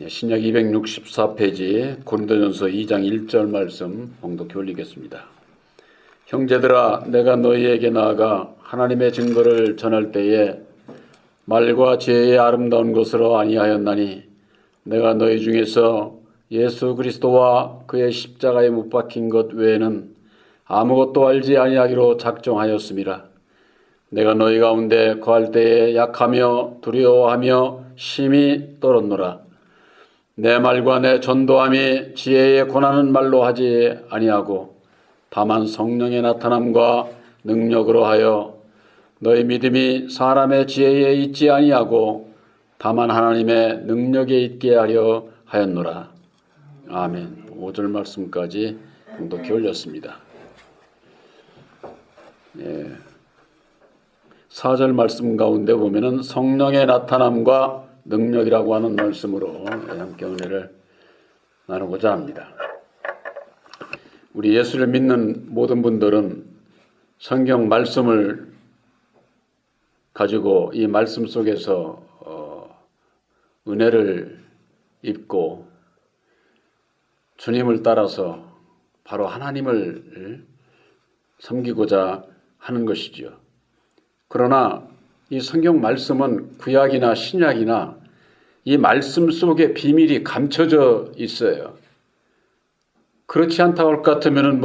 신약 264페이지 고린도전서 2장 1절 말씀 봉독해 올리겠습니다. 형제들아, 내가 너희에게 나아가 하나님의 증거를 전할 때에 말과 지혜의 아름다운 것으로 아니하였나니 내가 너희 중에서 예수 그리스도와 그의 십자가에 못 박힌 것 외에는 아무것도 알지 아니하기로 작정하였음이라. 내가 너희 가운데 거할 때에 약하며 두려워하며 심히 떨었노라. 내 말과 내 전도함이 지혜에 권하는 말로 하지 아니하고 다만 성령의 나타남과 능력으로 하여 너희 믿음이 사람의 지혜에 있지 아니하고 다만 하나님의 능력에 있게 하려 하였노라. 아멘. 5절 말씀까지 봉독해 올렸습니다. 4절 말씀 가운데 보면은 성령의 나타남과 능력이라고 하는 말씀으로 함께 은혜를 나누고자 합니다. 우리 예수를 믿는 모든 분들은 성경 말씀을 가지고 이 말씀 속에서 은혜를 입고 주님을 따라서 바로 하나님을 섬기고자 하는 것이죠. 그러나 이 성경 말씀은 구약이나 신약이나 이 말씀 속에 비밀이 감춰져 있어요. 그렇지 않다고 할 것 같으면은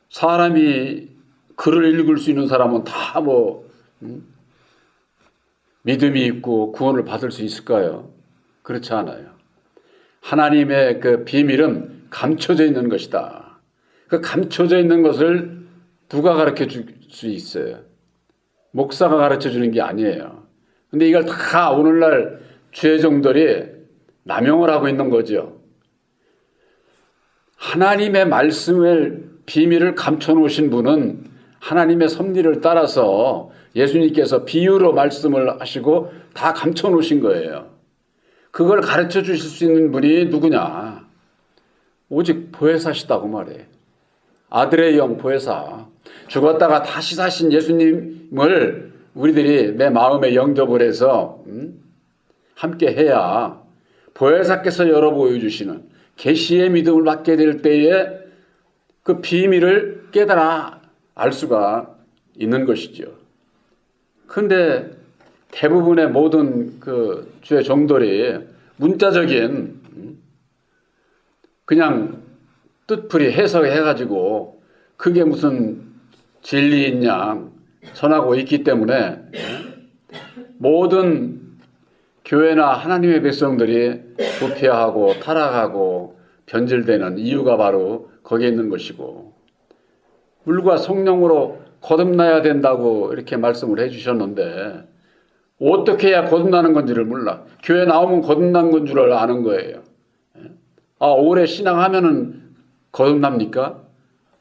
사람이 글을 읽을 수 있는 사람은 다 믿음이 있고 구원을 받을 수 있을까요? 그렇지 않아요. 하나님의 그 비밀은 감춰져 있는 것이다. 그 감춰져 있는 것을 누가 가르쳐 줄 수 있어요? 목사가 가르쳐 주는 게 아니에요. 근데 이걸 다 오늘날 죄종들이 남용을 하고 있는 거죠. 하나님의 말씀을 비밀을 감춰 놓으신 분은 하나님의 섭리를 따라서 예수님께서 비유로 말씀을 하시고 다 감춰 놓으신 거예요. 그걸 가르쳐 주실 수 있는 분이 누구냐? 오직 보혜사시다고 말해요. 아들의 영 보혜사. 죽었다가 다시 사신 예수님을 우리들이 내 마음에 영접을 해서 함께 해야 보혜사께서 열어 보여주시는 계시의 믿음을 받게 될 때에 그 비밀을 깨달아 알 수가 있는 것이죠. 그런데 대부분의 모든 그 주의 종들이 문자적인 그냥 뜻풀이 해석해가지고 그게 무슨 진리인 양 전하고 있기 때문에 모든 교회나 하나님의 백성들이 부패하고 타락하고 변질되는 이유가 바로 거기에 있는 것이고, 물과 성령으로 거듭나야 된다고 이렇게 말씀을 해주셨는데 어떻게 해야 거듭나는 건지를 몰라. 교회 나오면 거듭난 건 줄 아는 거예요. 오래 신앙하면은 거듭납니까?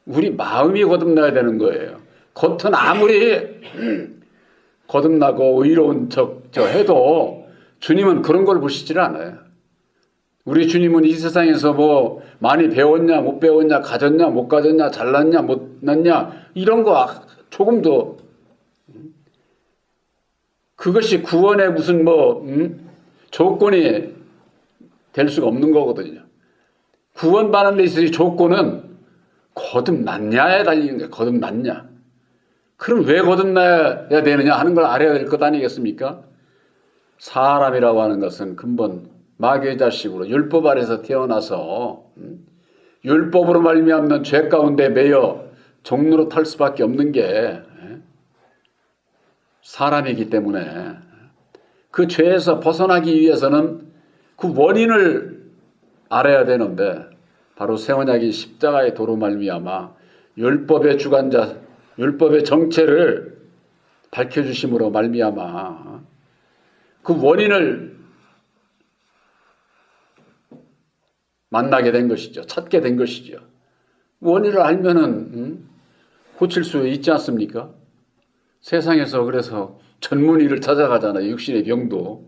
우리 마음이 거듭나야 되는 거예요. 겉은 아무리 거듭나고 의로운 척 해도 주님은 그런 걸 보시질 않아요. 우리 주님은 이 세상에서 많이 배웠냐 못 배웠냐, 가졌냐 못 가졌냐, 잘났냐 못났냐 이런 거 조금도 그것이 구원의 무슨 조건이 될 수가 없는 거거든요. 구원받는 데 있어서 조건은 거듭났냐에 달리는 거예요. 거듭났냐. 그럼 왜 거듭나야 되느냐 하는 걸 알아야 될 것 아니겠습니까? 사람이라고 하는 것은 근본 마귀의 자식으로 율법 아래서 태어나서 율법으로 말미암는 죄 가운데 매여 종로로 탈 수밖에 없는 게 사람이기 때문에 그 죄에서 벗어나기 위해서는 그 원인을 알아야 되는데 바로 새 언약이 십자가의 도로 말미암아 율법의 주관자, 율법의 정체를 밝혀주심으로 말미암아 그 원인을 만나게 된 것이죠. 찾게 된 것이죠. 원인을 알면은 고칠 수 있지 않습니까? 세상에서 그래서 전문의를 찾아가잖아요. 육신의 병도.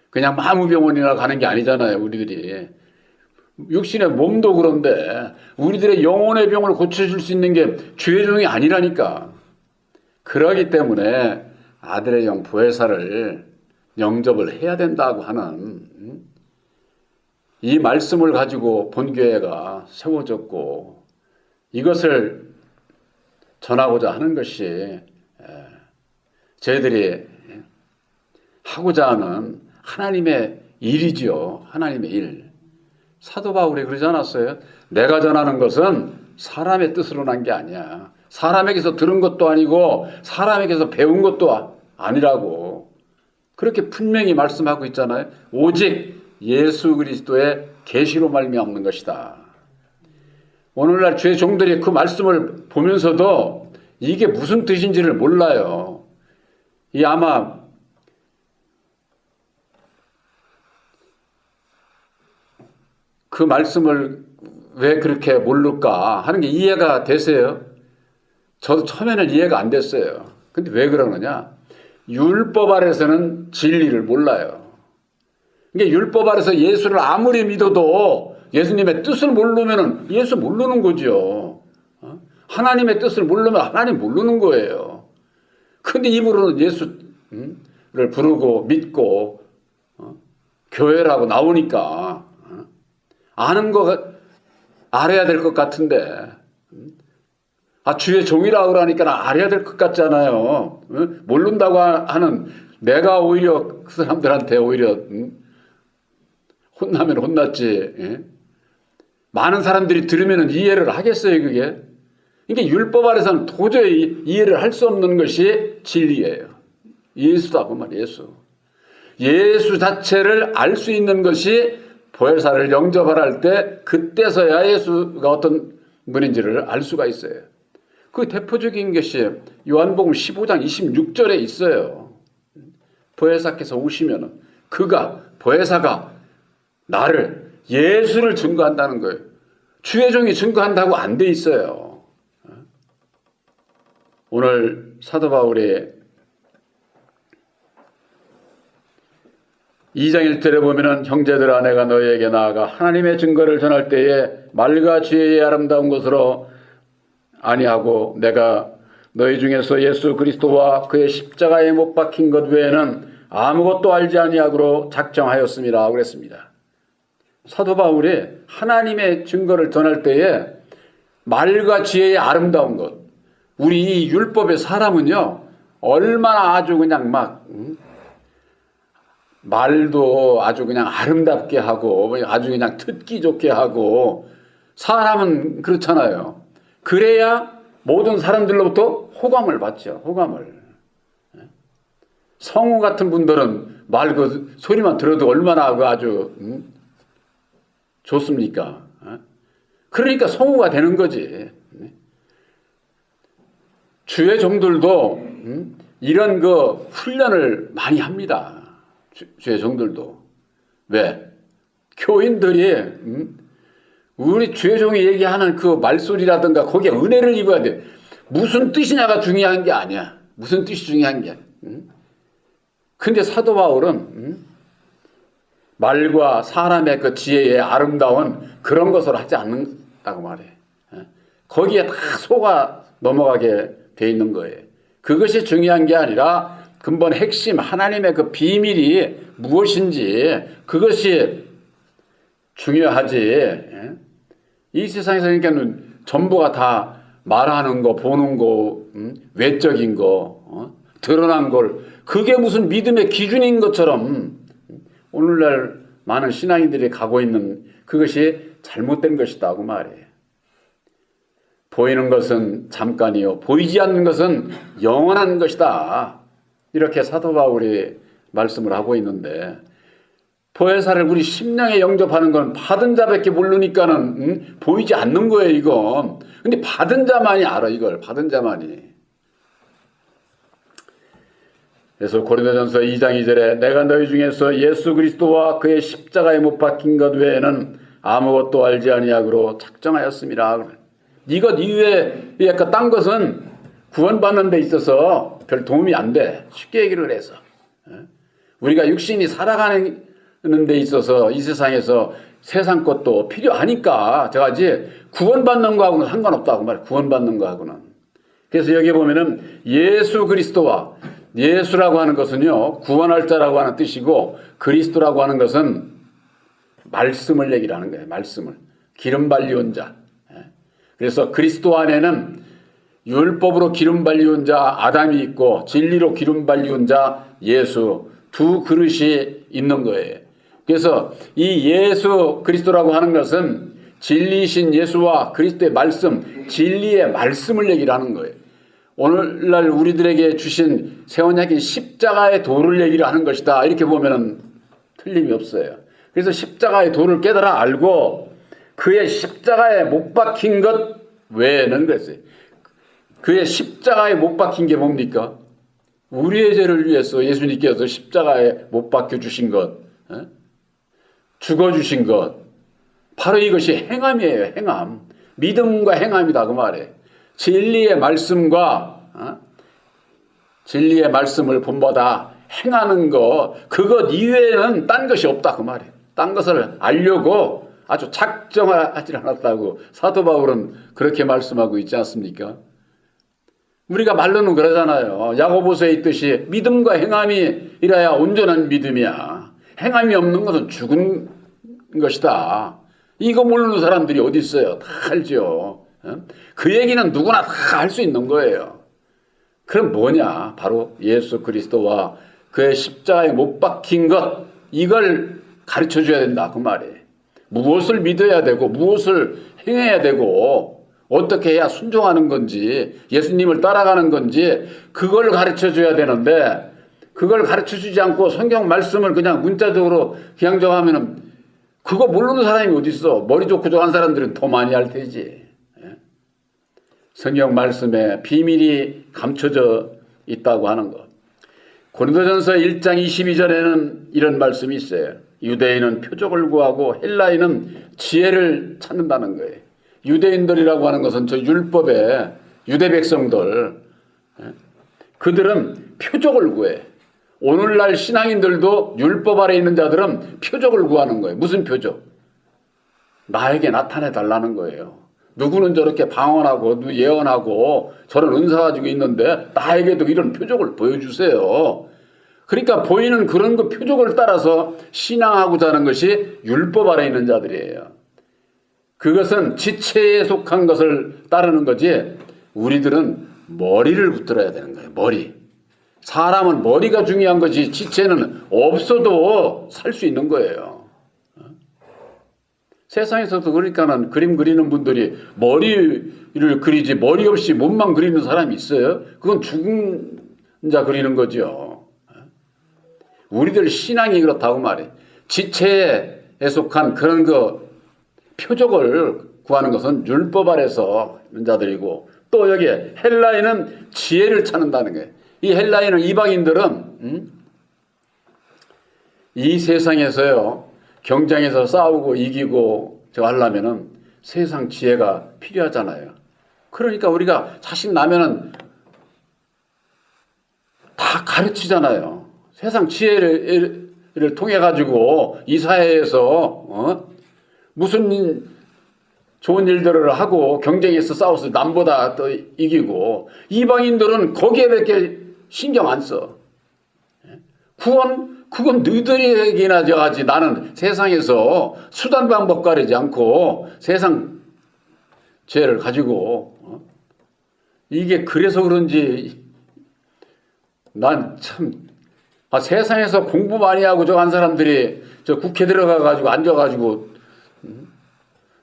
그냥 아무 병원이나 가는 게 아니잖아요. 우리들이. 육신의 몸도 그런데 우리들의 영혼의 병을 고쳐줄 수 있는 게 주의 종이 아니라니까. 그러기 때문에 아들의 영 보혜사를 영접을 해야 된다고 하는 이 말씀을 가지고 본교회가 세워졌고 이것을 전하고자 하는 것이 저희들이 하고자 하는 하나님의 일이지요. 하나님의 일. 사도 바울이 그러지 않았어요? 내가 전하는 것은 사람의 뜻으로 난 게 아니야. 사람에게서 들은 것도 아니고 사람에게서 배운 것도 아니라고 그렇게 분명히 말씀하고 있잖아요. 오직 예수 그리스도의 계시로 말미암는 것이다. 오늘날 주의 종들이 그 말씀을 보면서도 이게 무슨 뜻인지를 몰라요. 이 아마 그 말씀을 왜 그렇게 모를까 하는 게 이해가 되세요? 저도 처음에는 이해가 안 됐어요. 근데 왜 그러느냐? 율법 아래서는 진리를 몰라요. 그러니까 율법 아래서 예수를 아무리 믿어도 예수님의 뜻을 모르면 예수 모르는 거죠. 하나님의 뜻을 모르면 하나님 모르는 거예요. 근데 입으로는 예수를 부르고 믿고 교회라고 나오니까 아는 거 알아야 될 것 같은데 주의 종이라고 그러니까 알아야 될 것 같잖아요. 모른다고 하는 내가 오히려 그 사람들한테 오히려 혼나면 혼났지. 많은 사람들이 들으면 이해를 하겠어요, 그게? 그러니까 율법 아래서는 도저히 이해를 할 수 없는 것이 진리예요. 예수다, 그 말, 예수. 예수 자체를 알 수 있는 것이 보혜사를 영접하라 할 때 그때서야 예수가 어떤 분인지를 알 수가 있어요. 그 대표적인 것이 요한복음 15장 26절에 있어요. 보혜사께서 오시면 보혜사가 나를 예수를 증거한다는 거예요. 주의 종이 증거한다고 안 돼 있어요. 오늘 사도 바울이 2장 1절에 보면은 형제들아 내가 너희에게 나아가 하나님의 증거를 전할 때에 말과 지혜의 아름다운 것으로 아니하고 내가 너희 중에서 예수 그리스도와 그의 십자가에 못 박힌 것 외에는 아무것도 알지 아니하고로 작정하였습니다. 그랬습니다. 사도 바울이 하나님의 증거를 전할 때에 말과 지혜의 아름다운 것. 우리 이 율법의 사람은요 얼마나 아주 그냥 말도 아주 그냥 아름답게 하고 아주 그냥 듣기 좋게 하고 사람은 그렇잖아요. 그래야 모든 사람들로부터 호감을 받죠. 호감을. 성우 같은 분들은 말 그 소리만 들어도 얼마나 아주 좋습니까? 그러니까 성우가 되는 거지. 주의 종들도 이런 그 훈련을 많이 합니다. 주의 종들도. 왜? 교인들이 우리 주의 종이 얘기하는 그 말소리라든가 거기에 은혜를 입어야 돼. 무슨 뜻이냐가 중요한 게 아니야. 무슨 뜻이 중요한 게. 근데 사도 바울은 말과 사람의 그 지혜의 아름다운 그런 것을 하지 않는다고 말해. 거기에 다 속아 넘어가게 돼 있는 거예요. 그것이 중요한 게 아니라 근본 핵심 하나님의 그 비밀이 무엇인지 그것이 중요하지. 이 세상에서 그러니까 전부가 다 말하는 거, 보는 거, 외적인 거, 드러난 걸 그게 무슨 믿음의 기준인 것처럼 오늘날 많은 신앙인들이 가고 있는 그것이 잘못된 것이다 그 말이에요. 보이는 것은 잠깐이요 보이지 않는 것은 영원한 것이다. 이렇게 사도 바울이 말씀을 하고 있는데 보혜사를 우리 심령에 영접하는 건 받은 자밖에 모르니까는 보이지 않는 거예요 이건. 근데 받은 자만이 알아 이걸. 받은 자만이. 그래서 고린도전서 2장 2절에 내가 너희 중에서 예수 그리스도와 그의 십자가에 못 박힌 것 외에는 아무것도 알지 아니하고로 작정하였습니다. 이것 이외에 딴 것은 구원받는 데 있어서 별 도움이 안 돼. 쉽게 얘기를 해서. 우리가 육신이 살아가는 데 있어서 이 세상에서 세상 것도 필요하니까 저가지 구원받는 거하고는 상관없다고 말해. 구원받는 거하고는. 그래서 여기 보면은 예수 그리스도와 예수라고 하는 것은요, 구원할 자라고 하는 뜻이고, 그리스도라고 하는 것은 말씀을 얘기를 하는 거예요. 말씀을. 기름 발리온 자. 그래서 그리스도 안에는 율법으로 기름 발리온 자 아담이 있고, 진리로 기름 발리온 자 예수, 두 그릇이 있는 거예요. 그래서 이 예수 그리스도라고 하는 것은 진리이신 예수와 그리스도의 말씀, 진리의 말씀을 얘기를 하는 거예요. 오늘날 우리들에게 주신 새 언약인 십자가의 도를 얘기를 하는 것이다. 이렇게 보면 틀림이 없어요. 그래서 십자가의 도를 깨달아 알고 그의 십자가에 못 박힌 것 외에는 그랬어요. 그의 십자가에 못 박힌 게 뭡니까? 우리의 죄를 위해서 예수님께서 십자가에 못 박혀 주신 것, 죽어 주신 것, 바로 이것이 행함이에요. 행함. 믿음과 행함이다 그 말이에요. 진리의 말씀과 진리의 말씀을 본받아 행하는 것, 그것 이외에는 딴 것이 없다 그 말이에요. 딴 것을 알려고 아주 작정하지 않았다고 사도 바울은 그렇게 말씀하고 있지 않습니까? 우리가 말로는 그러잖아요. 야고보서에 있듯이 믿음과 행함이 이라야 온전한 믿음이야. 행함이 없는 것은 죽은 것이다. 이거 모르는 사람들이 어디 있어요? 다 알죠. 그 얘기는 누구나 다 할 수 있는 거예요. 그럼 뭐냐? 바로 예수 그리스도와 그의 십자가에 못 박힌 것, 이걸 가르쳐 줘야 된다 그 말이에요. 무엇을 믿어야 되고 무엇을 행해야 되고 어떻게 해야 순종하는 건지 예수님을 따라가는 건지 그걸 가르쳐 줘야 되는데, 그걸 가르쳐 주지 않고 성경 말씀을 그냥 문자적으로 그냥 정하면은 그거 모르는 사람이 어디 있어? 머리 좋고 좋아하는 사람들은 더 많이 할 테지. 성경 말씀에 비밀이 감춰져 있다고 하는 것. 고린도전서 1장 22절에는 이런 말씀이 있어요. 유대인은 표적을 구하고 헬라인은 지혜를 찾는다는 거예요. 유대인들이라고 하는 것은 저 율법의 유대 백성들, 그들은 표적을 구해. 오늘날 신앙인들도 율법 아래 있는 자들은 표적을 구하는 거예요. 무슨 표적? 나에게 나타내 달라는 거예요. 누구는 저렇게 방언하고 예언하고 저런 은사 가지고 있는데 나에게도 이런 표적을 보여주세요. 그러니까 보이는 그런 그 표적을 따라서 신앙하고자 하는 것이 율법 아래 있는 자들이에요. 그것은 지체에 속한 것을 따르는 거지, 우리들은 머리를 붙들어야 되는 거예요. 머리. 사람은 머리가 중요한 거지 지체는 없어도 살 수 있는 거예요. 세상에서도 그러니까는 그림 그리는 분들이 머리를 그리지 머리 없이 몸만 그리는 사람이 있어요? 그건 죽은 자 그리는 거죠. 우리들 신앙이 그렇다고 말해. 지체에 속한 그런 그 표적을 구하는 것은 율법 아래서 있는 자들이고, 또 여기 헬라인은 지혜를 찾는다는 거예요. 이 헬라인은 이방인들은 이 세상에서요 경쟁에서 싸우고 이기고 저거 하려면은 세상 지혜가 필요하잖아요. 그러니까 우리가 자식 나면은 다 가르치잖아요. 세상 지혜를 통해 가지고 이 사회에서 무슨 좋은 일들을 하고 경쟁에서 싸워서 남보다 더 이기고, 이방인들은 거기에밖에 신경 안 써. 그건 너희들에게나 하지. 나는 세상에서 수단 방법 가리지 않고 세상 죄를 가지고 이게 그래서 그런지 난 참 세상에서 공부 많이 하고 저 한 사람들이 저 국회 들어가 가지고 앉아 가지고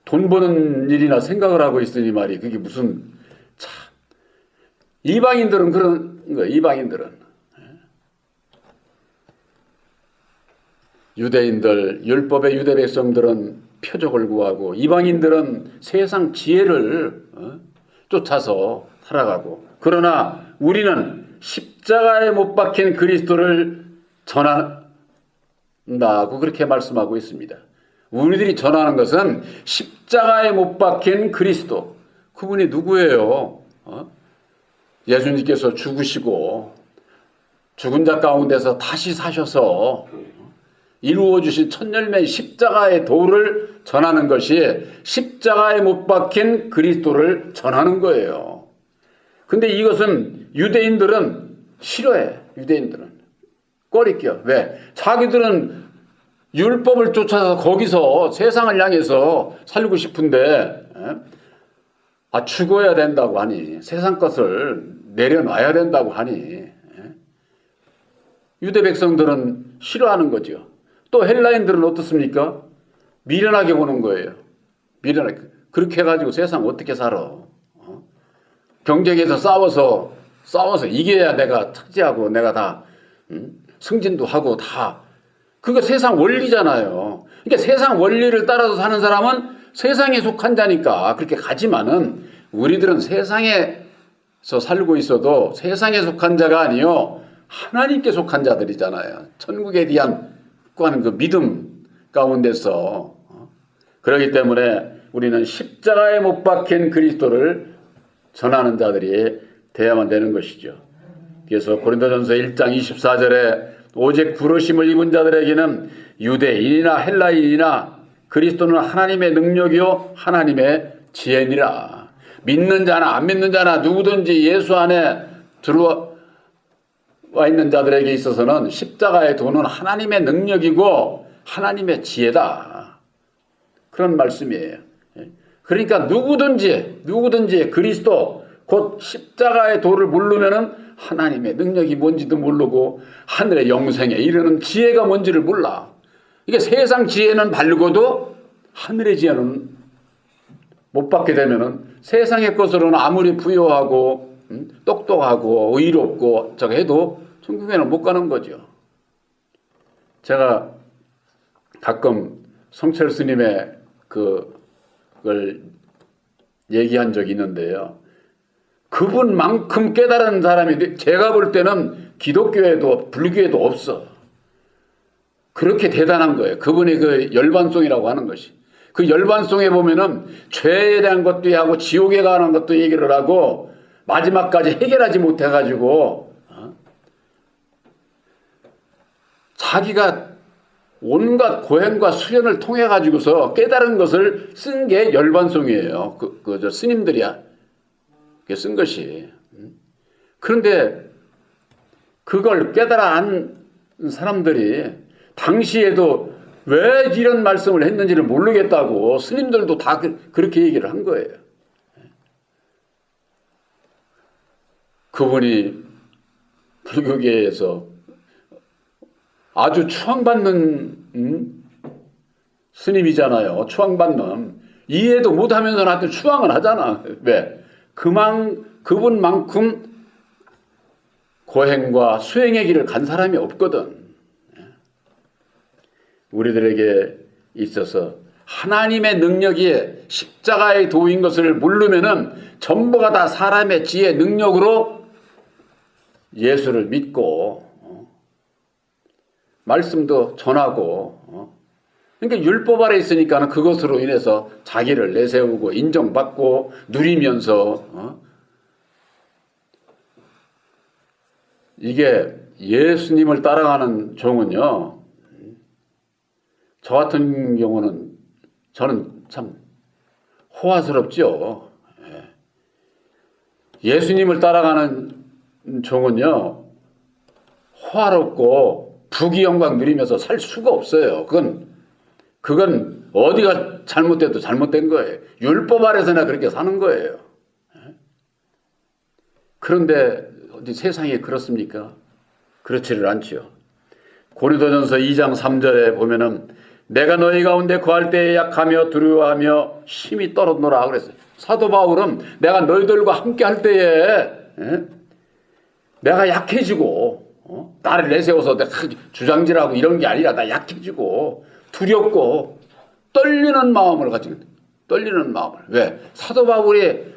돈 버는 일이나 생각을 하고 있으니 말이 그게 무슨 참 이방인들은 그런 거예요. 이방인들은 유대인들, 율법의 유대 백성들은 표적을 구하고 이방인들은 세상 지혜를 쫓아서 살아가고, 그러나 우리는 십자가에 못 박힌 그리스도를 전한다고 그렇게 말씀하고 있습니다. 우리들이 전하는 것은 십자가에 못 박힌 그리스도, 그분이 누구예요? 예수님께서 죽으시고 죽은 자 가운데서 다시 사셔서 이루어주신 첫 열매의 십자가의 도를 전하는 것이 십자가에 못 박힌 그리스도를 전하는 거예요. 근데 이것은 유대인들은 싫어해. 유대인들은 꺼리껴. 왜? 자기들은 율법을 쫓아서 거기서 세상을 향해서 살고 싶은데 죽어야 된다고 하니, 세상 것을 내려놔야 된다고 하니 유대 백성들은 싫어하는 거죠. 또 헬라인들은 어떻습니까? 미련하게 보는 거예요. 미련하게. 그렇게 해가지고 세상 어떻게 살아? 경쟁에서 싸워서 이겨야 내가 착지하고 내가 다 승진도 하고 다. 그거 세상 원리잖아요. 그러니까 세상 원리를 따라서 사는 사람은 세상에 속한 자니까 그렇게 가지만은, 우리들은 세상에서 살고 있어도 세상에 속한 자가 아니요 하나님께 속한 자들이잖아요. 천국에 대한 그 믿음 가운데서. 그렇기 때문에 우리는 십자가에 못 박힌 그리스도를 전하는 자들이 돼야만 되는 것이죠. 그래서 고린도전서 1장 24절에 오직 부르심을 입은 자들에게는 유대인이나 헬라인이나 그리스도는 하나님의 능력이요 하나님의 지혜니라. 믿는 자나 안 믿는 자나 누구든지 예수 안에 들어와 있는 자들에게 있어서는 십자가의 도는 하나님의 능력이고 하나님의 지혜다. 그런 말씀이에요. 그러니까 누구든지 그리스도 곧 십자가의 도를 모르면은 하나님의 능력이 뭔지도 모르고 하늘의 영생에 이르는 지혜가 뭔지를 몰라. 이게 세상 지혜는 밝고도 하늘의 지혜는 못 받게 되면은 세상의 것으로는 아무리 부유하고 똑똑하고 의롭고 저거 해도 천국에는 못 가는 거죠. 제가 가끔 성철 스님의 그걸 얘기한 적이 있는데요. 그분만큼 깨달은 사람이 제가 볼 때는 기독교에도 불교에도 없어. 그렇게 대단한 거예요. 그분의 그 열반송이라고 하는 것이. 그 열반송에 보면은 죄에 대한 것도 하고 지옥에 관한 것도 얘기를 하고 마지막까지 해결하지 못해가지고 자기가 온갖 고행과 수련을 통해 가지고서 깨달은 것을 쓴 게 열반송이에요. 저 스님들이야. 쓴 것이. 그런데 그걸 깨달아 안 사람들이 당시에도 왜 이런 말씀을 했는지를 모르겠다고 스님들도 다 그렇게 얘기를 한 거예요. 그분이 불교계에서 아주 추앙받는 스님이잖아요. 추앙받는. 이해도 못하면서 나한테 추앙을 하잖아. 왜? 그분만큼 고행과 수행의 길을 간 사람이 없거든. 우리들에게 있어서 하나님의 능력이 십자가의 도인 것을 모르면은 전부가 다 사람의 지혜 능력으로 예수를 믿고 말씀도 전하고 그러니까 율법 아래 있으니까 그것으로 인해서 자기를 내세우고 인정받고 누리면서 이게 예수님을 따라가는 종은요, 저 같은 경우는 저는 참 호화스럽죠. 예수님을 따라가는 종은요 호화롭고 부귀영광 누리면서 살 수가 없어요. 그건 어디가 잘못돼도 잘못된 거예요. 율법 아래서나 그렇게 사는 거예요. 그런데 어디 세상에 그렇습니까? 그렇지를 않죠. 고린도전서 2장 3절에 보면은 내가 너희 가운데 거할 때에 약하며 두려워하며 힘이 떨어노라 그랬어요. 사도 바울은 내가 너희들과 함께 할 때에 내가 약해지고 나를 내세워서 내가 주장질하고 이런 게 아니라 나 약해지고 두렵고 떨리는 마음을 가지고 떨리는 마음을. 왜? 사도 바울이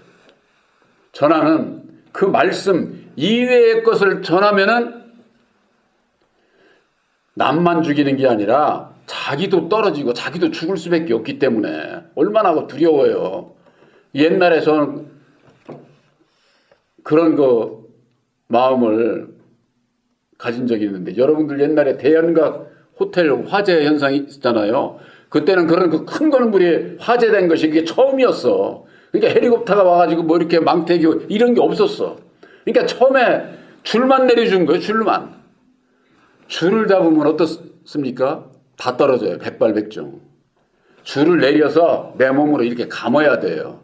전하는 그 말씀 이외의 것을 전하면은 남만 죽이는 게 아니라 자기도 떨어지고 자기도 죽을 수밖에 없기 때문에 얼마나 두려워요. 옛날에 저는 그런 그 마음을 가진 적이 있는데, 여러분들 옛날에 대연각 호텔 화재 현상이 있었잖아요. 그때는 그런 그 큰 건물이 화재된 것이 그게 처음이었어. 그러니까 헬리콥터가 와가지고 뭐 이렇게 망태기고 이런 게 없었어. 그러니까 처음에 줄만 내려준 거예요. 줄만. 줄을 잡으면 어떻습니까? 다 떨어져요. 백발백중. 줄을 내려서 내 몸으로 이렇게 감아야 돼요.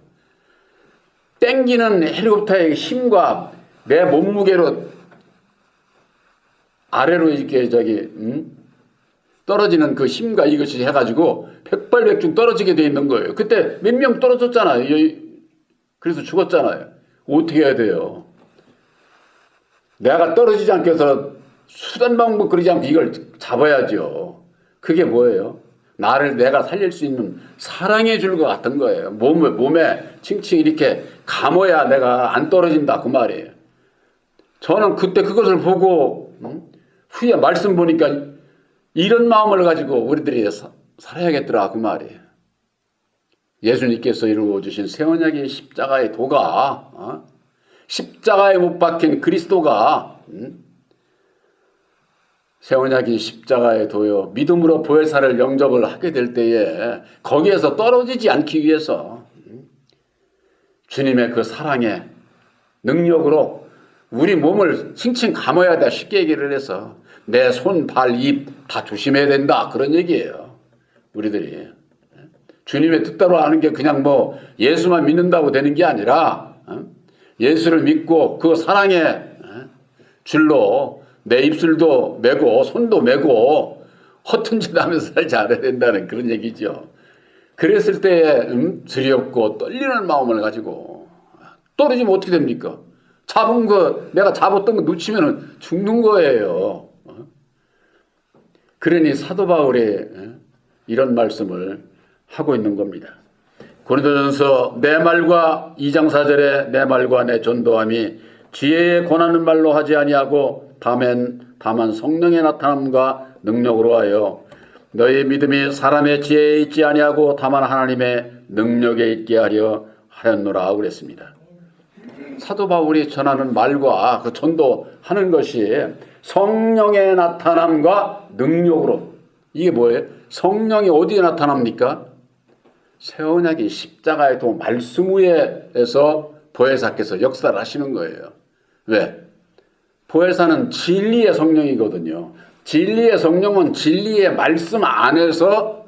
땡기는 헬리콥터의 힘과 내 몸무게로 아래로 이렇게 떨어지는 그 힘과 이것이 해가지고 백발백중 떨어지게 돼 있는 거예요. 그때 몇 명 떨어졌잖아요. 그래서 죽었잖아요. 어떻게 해야 돼요? 내가 떨어지지 않게 해서 수단 방법 그러지 않고 이걸 잡아야죠. 그게 뭐예요? 나를 내가 살릴 수 있는 사랑의 줄과 같은 거예요. 몸에 칭칭 이렇게 감아야 내가 안 떨어진다 그 말이에요. 저는 그때 그것을 보고 후에 말씀 보니까 이런 마음을 가지고 우리들이 살아야겠더라 그 말이에요. 예수님께서 이루어 주신 새 언약의 십자가의 도가 십자가에 못 박힌 그리스도가 새 언약이 십자가에 도요 믿음으로 보혜사를 영접을 하게 될 때에 거기에서 떨어지지 않기 위해서 주님의 그 사랑의 능력으로 우리 몸을 칭칭 감아야 돼. 쉽게 얘기를 해서 내 손, 발, 입 다 조심해야 된다 그런 얘기예요. 우리들이 주님의 뜻대로 하는 게 그냥 뭐 예수만 믿는다고 되는 게 아니라 예수를 믿고 그 사랑의 줄로 내 입술도 매고 손도 매고 허튼 짓 하면서 살지 않아야 된다는 그런 얘기죠. 그랬을 때에 두렵고 떨리는 마음을 가지고 떨어지면 어떻게 됩니까? 잡은 거 내가 잡았던 거 놓치면 죽는 거예요. 그러니 사도 바울이 이런 말씀을 하고 있는 겁니다. 고린도전서 내 말과 2장 4절에 내 말과 내 전도함이 지혜에 권하는 말로 하지 아니하고 다만 성령의 나타남과 능력으로 하여 너희 믿음이 사람의 지혜에 있지 아니하고 다만 하나님의 능력에 있게 하였노라 그랬습니다. 사도 바울이 전하는 말과 그 전도하는 것이 성령의 나타남과 능력으로. 이게 뭐예요? 성령이 어디에 나타납니까? 새 언약이 십자가의 도 말씀 위에서 보혜사께서 역사를 하시는 거예요. 왜? 보혜사는 진리의 성령이거든요. 진리의 성령은 진리의 말씀 안에서만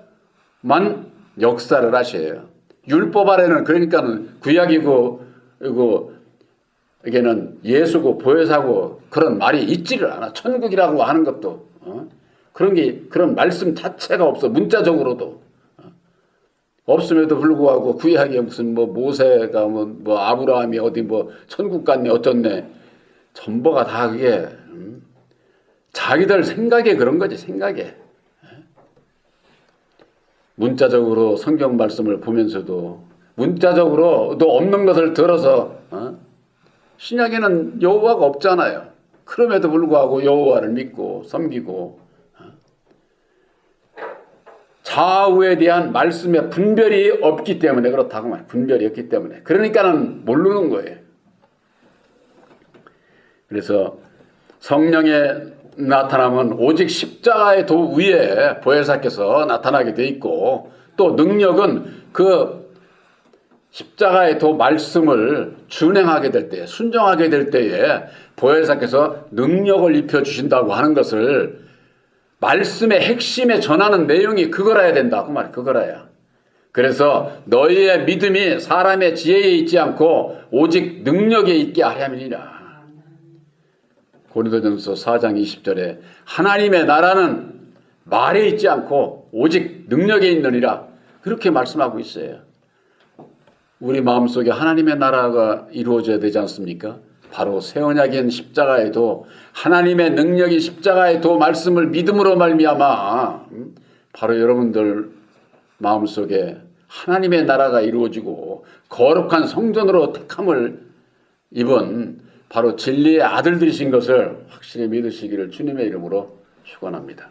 역사를 하셔요. 율법 아래는 그러니까는 구약이고 이게는 예수고 보혜사고 그런 말이 있지를 않아. 천국이라고 하는 것도 그런 말씀 자체가 없어. 문자적으로도 없음에도 불구하고 구약에 무슨 뭐 모세가 뭐 아브라함이 어디 뭐 천국 갔네 어쩌네 전부가 다 그게 자기들 생각에 그런 거지. 생각에 문자적으로 성경 말씀을 보면서도 문자적으로도 없는 것을 들어서 신약에는 여호와가 없잖아요. 그럼에도 불구하고 여호와를 믿고 섬기고 좌우에 대한 말씀의 분별이 없기 때문에 그렇다고 말해요. 분별이 없기 때문에. 그러니까는 모르는 거예요. 그래서 성령의 나타남은 오직 십자가의 도 위에 보혜사께서 나타나게 돼 있고 또 능력은 그 십자가의 도 말씀을 준행하게 될 때, 순종하게 될 때에 보혜사께서 능력을 입혀주신다고 하는 것을 말씀의 핵심에 전하는 내용이 그거라야 된다. 그 말이야. 그거라야. 그래서 너희의 믿음이 사람의 지혜에 있지 않고 오직 능력에 있게 하려니라. 고린도전서 4장 20절에 하나님의 나라는 말에 있지 않고 오직 능력에 있느니라. 그렇게 말씀하고 있어요. 우리 마음속에 하나님의 나라가 이루어져야 되지 않습니까? 바로 새 언약인 십자가에도 하나님의 능력이 십자가에도 말씀을 믿음으로 말미암아 바로 여러분들 마음속에 하나님의 나라가 이루어지고 거룩한 성전으로 택함을 입은 바로 진리의 아들들이신 것을 확실히 믿으시기를 주님의 이름으로 축원합니다.